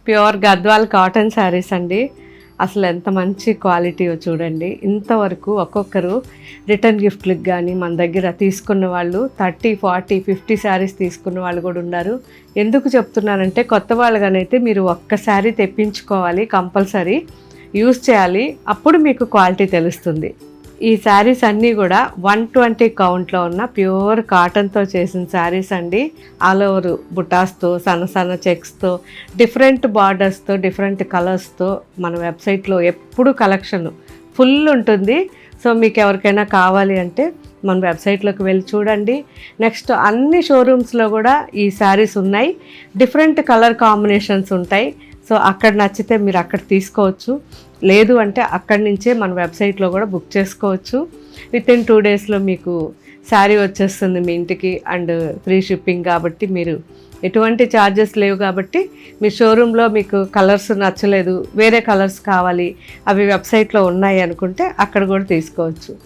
Pure Gadwal cotton saris అండి. అసలు ఎంత మంచి క్వాలిటీయో చూడండి. ఇంతవరకు ఒక్కొక్కరు రిటర్న్ గిఫ్ట్లకు కానీ మన దగ్గర తీసుకున్న వాళ్ళు 30, 40, 50 శారీస్ తీసుకున్న వాళ్ళు కూడా ఉన్నారు. ఎందుకు చెప్తున్నానంటే కొత్త వాళ్ళగానైతే మీరు ఒక్క శారీ తెప్పించుకోవాలి, కంపల్సరీ యూజ్ చేయాలి, అప్పుడు మీకు క్వాలిటీ తెలుస్తుంది. ఈ శారీస్ అన్నీ కూడా 120 కౌంట్లో ఉన్న ప్యూర్ కాటన్తో చేసిన శారీస్ అండి. ఆల్ ఓవర్ బుటాస్తో, సన్న సన్న చెక్స్తో, డిఫరెంట్ బార్డర్స్తో, డిఫరెంట్ కలర్స్తో మన వెబ్సైట్లో ఎప్పుడు కలెక్షన్ ఫుల్ ఉంటుంది. సో మీకు ఎవరికైనా కావాలి అంటే మన వెబ్సైట్లోకి వెళ్ళి చూడండి. నెక్స్ట్ అన్ని షోరూమ్స్లో కూడా ఈ శారీస్ ఉన్నాయి. డిఫరెంట్ కలర్ కాంబినేషన్స్ ఉంటాయి. సో అక్కడ నచ్చితే మీరు అక్కడ తీసుకోవచ్చు, లేదు అంటే అక్కడి నుంచే మన వెబ్సైట్లో కూడా బుక్ చేసుకోవచ్చు. వితిన్ 2 డేస్లో మీకు శారీ వచ్చేస్తుంది మీ ఇంటికి. అండ్ ఫ్రీ షిప్పింగ్ కాబట్టి మీరు ఎటువంటి ఛార్జెస్ లేవు. కాబట్టి మీ షోరూంలో మీకు కలర్స్ నచ్చలేదు, వేరే కలర్స్ కావాలి, అవి వెబ్సైట్లో ఉన్నాయి అనుకుంటే అక్కడ కూడా తీసుకోవచ్చు.